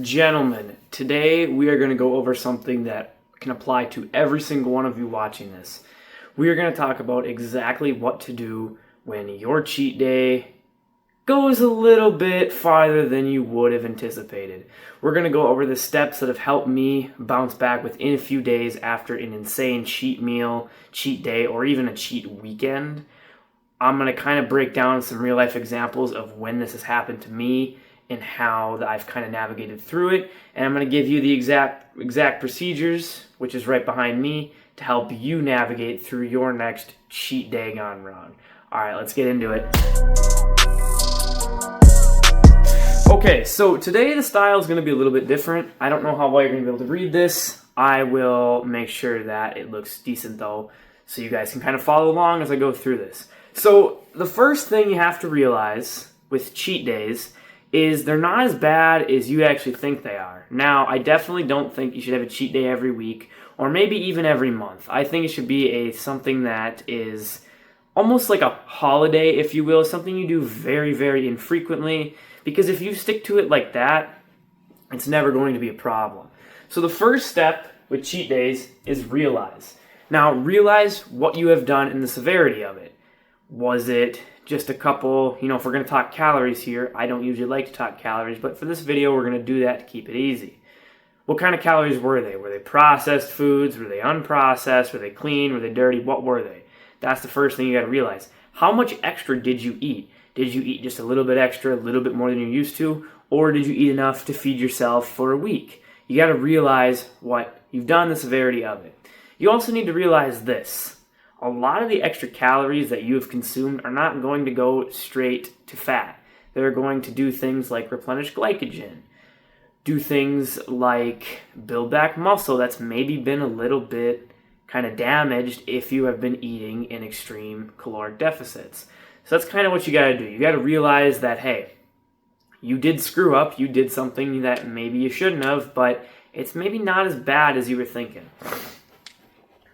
Gentlemen, today we are going to go over something that can apply to every single one of you watching this. We are going to talk about exactly what to do when your cheat day goes a little bit farther than you would have anticipated. We're going to go over the steps that have helped me bounce back within a few days after an insane cheat meal, cheat day, or even a cheat weekend. I'm going to kind of break down some real life examples of when this has happened to me and how I've kind of navigated through it. And I'm going to give you the exact procedures, which is right behind me, to help you navigate through your next cheat day gone wrong. All right, let's get into it. Okay, so today the style is going to be a little bit different. I don't know how well you're going to be able to read this. I will make sure that it looks decent though, so you guys can kind of follow along as I go through this. So the first thing you have to realize with cheat days is they're not as bad as you actually think they are. Now, I definitely don't think you should have a cheat day every week or maybe even every month. I think it should be something that is almost like a holiday, if you will, something you do very, very infrequently, because if you stick to it like that, it's never going to be a problem. So the first step with cheat days is realize. Now, realize what you have done and the severity of it. Was it just a couple, if we're going to talk calories here, I don't usually like to talk calories, but for this video, we're going to do that to keep it easy. What kind of calories were they? Were they processed foods? Were they unprocessed? Were they clean? Were they dirty? What were they? That's the first thing you got to realize. How much extra did you eat? Did you eat just a little bit extra, a little bit more than you're used to? Or did you eat enough to feed yourself for a week? You got to realize what you've done, the severity of it. You also need to realize this. A lot of the extra calories that you have consumed are not going to go straight to fat. They're going to do things like replenish glycogen, do things like build back muscle that's maybe been a little bit kind of damaged if you have been eating in extreme caloric deficits. So that's kind of what you got to do. You got to realize that, hey, you did screw up, you did something that maybe you shouldn't have, but it's maybe not as bad as you were thinking.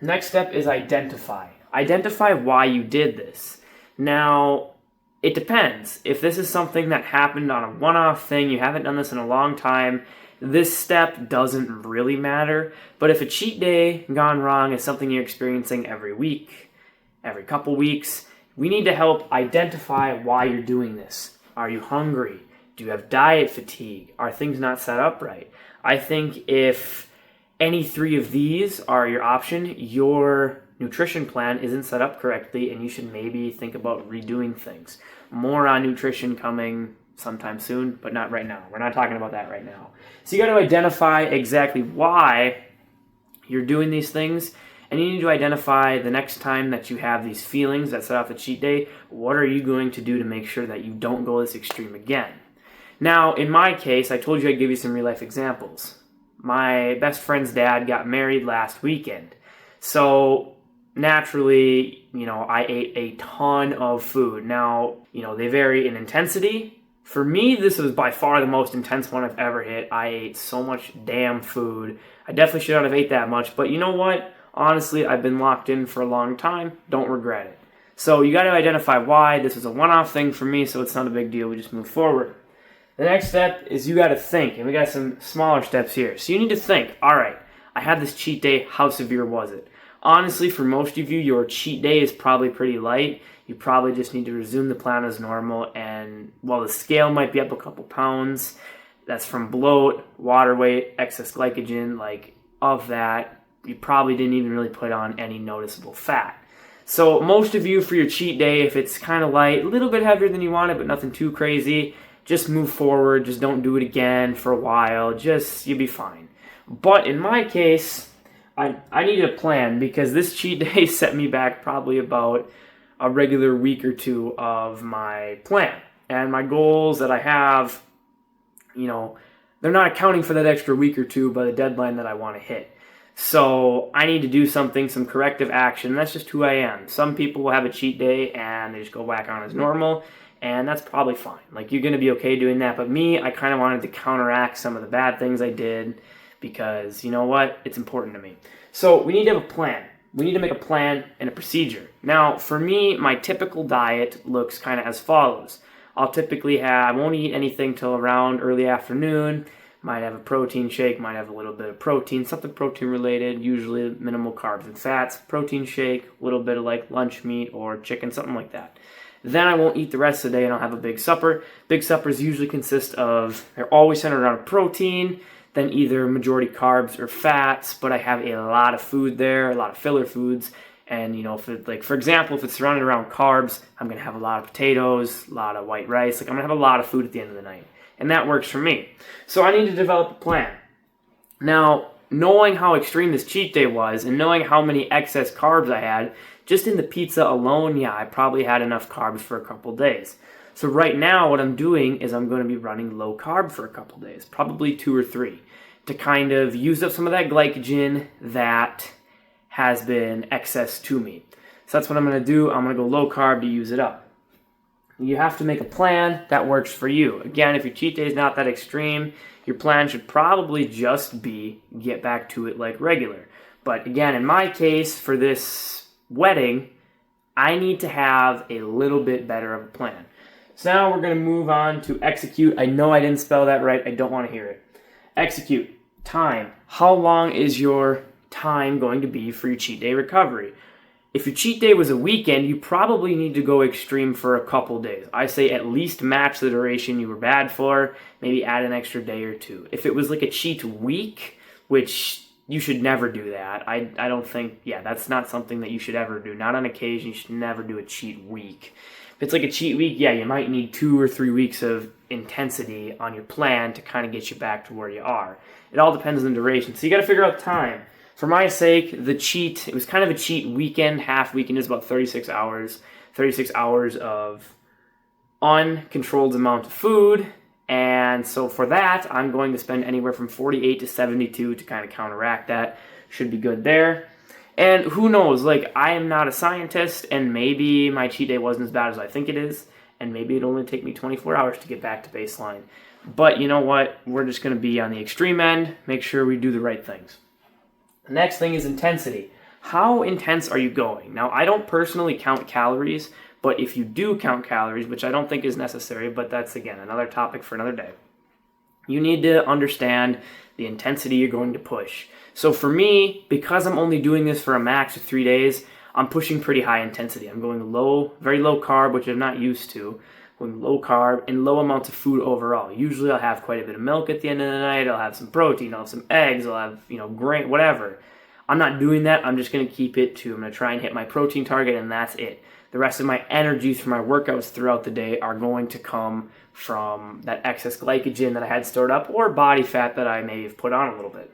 Next step is identify. Identify why you did this. Now, it depends. If this is something that happened on a one-off thing, you haven't done this in a long time, this step doesn't really matter. But if a cheat day gone wrong is something you're experiencing every week, every couple weeks, we need to help identify why you're doing this. Are you hungry? Do you have diet fatigue? Are things not set up right? I think if any three of these are your option, your nutrition plan isn't set up correctly, and you should maybe think about redoing things. More on nutrition coming sometime soon, but not right now. We're not talking about that right now. So you got to identify exactly why you're doing these things, and you need to identify the next time that you have these feelings that set off the cheat day, what are you going to do to make sure that you don't go this extreme again? Now, in my case, I told you I'd give you some real life examples. My best friend's dad got married last weekend. So naturally, I ate a ton of food. Now, they vary in intensity. For me, this was by far the most intense one I've ever hit. I ate so much damn food. I definitely should not have ate that much, but you know what? Honestly, I've been locked in for a long time. Don't regret it. So you got to identify why. This was a one-off thing for me, so it's not a big deal. We just move forward. The next step is you got to think, and we got some smaller steps here. So you need to think, all right, I had this cheat day. How severe was it? Honestly, for most of you, your cheat day is probably pretty light. You probably just need to resume the plan as normal, and while the scale might be up a couple pounds, that's from bloat, water weight, excess glycogen, of that, you probably didn't even really put on any noticeable fat. So most of you, for your cheat day, if it's kind of light, a little bit heavier than you wanted, but nothing too crazy, just move forward, just don't do it again for a while, you'll be fine. But in my case, I needed a plan because this cheat day set me back probably about a regular week or two of my plan. And my goals that I have, they're not accounting for that extra week or two by the deadline that I want to hit. So I need to do something, some corrective action. That's just who I am. Some people will have a cheat day and they just go back on as normal, and that's probably fine. You're going to be okay doing that. But me, I kind of wanted to counteract some of the bad things I did because, you know what? It's important to me. So we need to have a plan. We need to make a plan and a procedure. Now, for me, my typical diet looks kind of as follows. I won't eat anything till around early afternoon. might have a protein shake, might have a little bit of protein, something protein related, usually minimal carbs and fats, protein shake, a little bit of like lunch meat or chicken, something like that. Then I won't eat the rest of the day and I'll have a big supper. Big suppers usually consist of, they're always centered around protein, then either majority carbs or fats, but I have a lot of food there, a lot of filler foods. And, you know, if it, like, for example, if it's surrounded around carbs, I'm going to have a lot of potatoes, a lot of white rice. Like, I'm going to have a lot of food at the end of the night. And that works for me. So I need to develop a plan. Now, knowing how extreme this cheat day was and knowing how many excess carbs I had, just in the pizza alone, yeah, I probably had enough carbs for a couple days. So right now, what I'm doing is I'm going to be running low carb for a couple days, probably 2 or 3, to kind of use up some of that glycogen that has been excess to me. So that's what I'm going to do. I'm going to go low carb to use it up. You have to make a plan that works for you. Again, if your cheat day is not that extreme, your plan should probably just be get back to it like regular. But again, in my case, for this wedding, I need to have a little bit better of a plan. So now we're going to move on to execute. I know I didn't spell that right. I don't want to hear it. Execute. Time. How long is your time going to be for your cheat day recovery? If your cheat day was a weekend, you probably need to go extreme for a couple days. I say at least match the duration you were bad for, maybe add an extra day or 2. If it was like a cheat week, which you should never do that. I don't think, that's not something that you should ever do. Not on occasion, you should never do a cheat week. If it's like a cheat week, you might need 2 or 3 weeks of intensity on your plan to kind of get you back to where you are. It all depends on the duration. So you got to figure out time. For my sake, the cheat, it was kind of a cheat weekend, half weekend is about 36 hours. 36 hours of uncontrolled amount of food. And so for that, I'm going to spend anywhere from 48 to 72 to kind of counteract that. Should be good there. And who knows, like, I am not a scientist, and maybe my cheat day wasn't as bad as I think it is, and maybe it'll only take me 24 hours to get back to baseline. But you know what? We're just going to be on the extreme end, make sure we do the right things. The next thing is intensity. How intense are you going? Now, I don't personally count calories, but if you do count calories, which I don't think is necessary, but that's, again, another topic for another day, you need to understand the intensity you're going to push. So for me, because I'm only doing this for a max of 3 days, I'm pushing pretty high intensity. I'm going low, very low carb, which I'm not used to. Going low carb and low amounts of food overall. Usually I'll have quite a bit of milk at the end of the night. I'll have some protein. I'll have some eggs. I'll have, grain, whatever. I'm not doing that. I'm just going to keep it to, I'm going to try and hit my protein target, and that's it. The rest of my energy for my workouts throughout the day are going to come from that excess glycogen that I had stored up or body fat that I may have put on a little bit.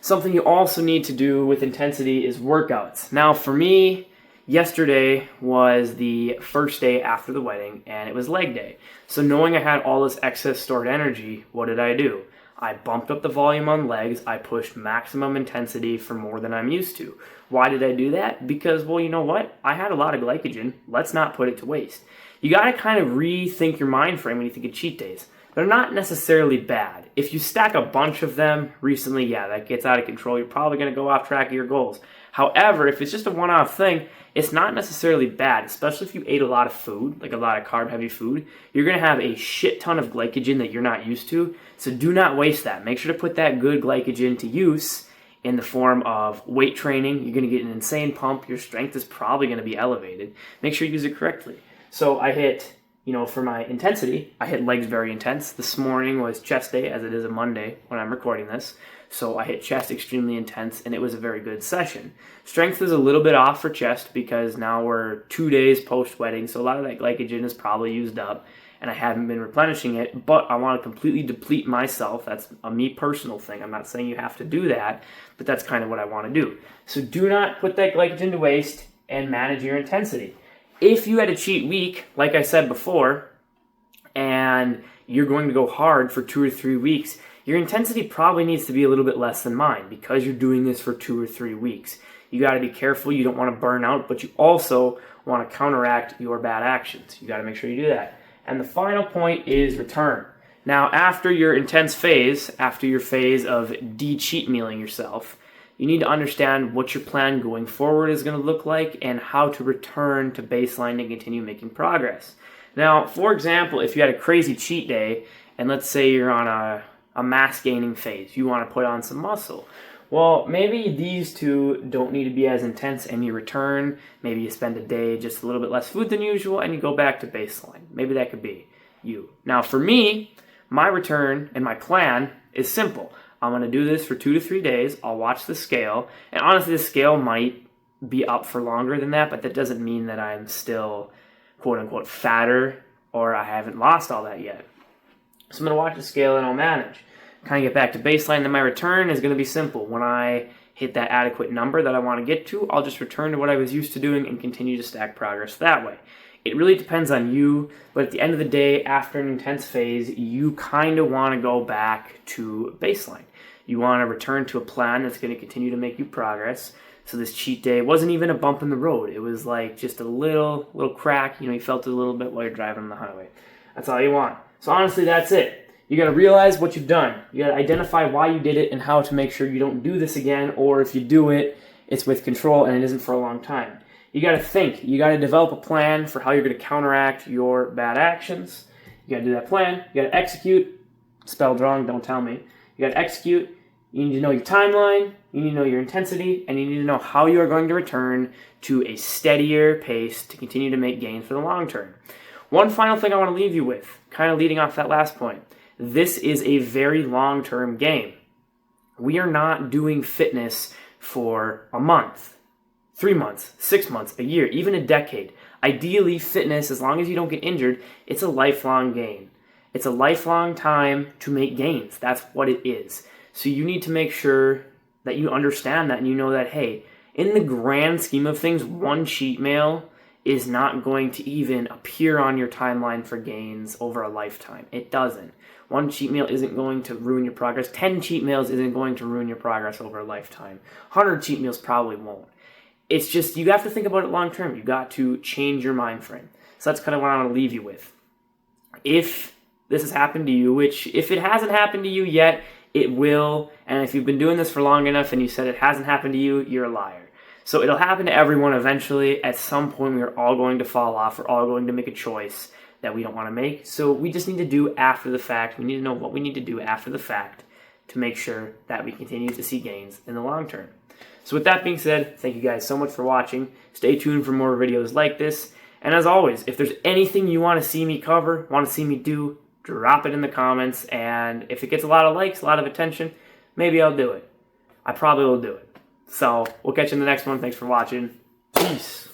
Something you also need to do with intensity is workouts. Now, for me, yesterday was the first day after the wedding, and it was leg day. So knowing I had all this excess stored energy, what did I do? I bumped up the volume on legs. I pushed maximum intensity for more than I'm used to. Why did I do that? Because, well, you know what? I had a lot of glycogen. Let's not put it to waste. You got to kind of rethink your mind frame when you think of cheat days. They're not necessarily bad. If you stack a bunch of them recently, that gets out of control. You're probably going to go off track of your goals. However, if it's just a one-off thing, it's not necessarily bad, especially if you ate a lot of food, like a lot of carb-heavy food. You're going to have a shit ton of glycogen that you're not used to, so do not waste that. Make sure to put that good glycogen to use in the form of weight training. You're going to get an insane pump. Your strength is probably going to be elevated. Make sure you use it correctly. So I hit, for my intensity, I hit legs very intense. This morning was chest day, as it is a Monday when I'm recording this. So I hit chest extremely intense, and it was a very good session. Strength is a little bit off for chest because now we're 2 days post-wedding, so a lot of that glycogen is probably used up, and I haven't been replenishing it, but I want to completely deplete myself. That's a me personal thing. I'm not saying you have to do that, but that's kind of what I want to do. So do not put that glycogen to waste and manage your intensity. If you had a cheat week, like I said before, and you're going to go hard for 2 or 3 weeks, your intensity probably needs to be a little bit less than mine because you're doing this for 2 or 3 weeks. You got to be careful. You don't want to burn out, but you also want to counteract your bad actions. You got to make sure you do that. And the final point is return. Now, after your intense phase, after your phase of de-cheat mealing yourself, you need to understand what your plan going forward is going to look like and how to return to baseline and continue making progress. Now, for example, if you had a crazy cheat day, and let's say you're on a a mass gaining phase. You want to put on some muscle. Well, maybe these two don't need to be as intense and you return. Maybe you spend a day just a little bit less food than usual and you go back to baseline. Maybe that could be you. Now for me, my return and my plan is simple. I'm going to do this for 2 to 3 days. I'll watch the scale. And honestly, the scale might be up for longer than that, but that doesn't mean that I'm still quote unquote fatter or I haven't lost all that yet. So I'm going to watch the scale and I'll manage. Kind of get back to baseline. Then my return is going to be simple. When I hit that adequate number that I want to get to, I'll just return to what I was used to doing and continue to stack progress that way. It really depends on you, but at the end of the day, after an intense phase, you kind of want to go back to baseline. You want to return to a plan that's going to continue to make you progress. So this cheat day wasn't even a bump in the road. It was like just a little crack. You felt it a little bit while you're driving on the highway. That's all you want. So honestly, that's it. You got to realize what you've done. You got to identify why you did it and how to make sure you don't do this again, or if you do it, it's with control and it isn't for a long time. You got to think. You got to develop a plan for how you're going to counteract your bad actions. You got to do that plan. You got to execute. Spelled wrong, don't tell me. You got to execute. You need to know your timeline. You need to know your intensity, and you need to know how you are going to return to a steadier pace to continue to make gains for the long term. One final thing I want to leave you with, kind of leading off that last point. This is a very long-term game. We are not doing fitness for a month, 3 months, 6 months, a year, even a decade. Ideally, fitness, as long as you don't get injured, it's a lifelong game. It's a lifelong time to make gains. That's what it is. So you need to make sure that you understand that and you know that, hey, in the grand scheme of things, one cheat meal is not going to even appear on your timeline for gains over a lifetime. It doesn't. One cheat meal isn't going to ruin your progress. 10 cheat meals isn't going to ruin your progress over a lifetime. 100 cheat meals probably won't. It's just, you have to think about it long term. You got to change your mind frame. So that's kind of what I want to leave you with. If this has happened to you, which if it hasn't happened to you yet, it will. And if you've been doing this for long enough and you said it hasn't happened to you, you're a liar. So it'll happen to everyone eventually. At some point, we are all going to fall off. We're all going to make a choice that we don't want to make. So we just need to do after the fact. We need to know what we need to do after the fact to make sure that we continue to see gains in the long term. So with that being said, thank you guys so much for watching. Stay tuned for more videos like this. And as always, if there's anything you want to see me cover, want to see me do, drop it in the comments. And if it gets a lot of likes, a lot of attention, maybe I'll do it. I probably will do it. So we'll catch you in the next one. Thanks for watching. Peace.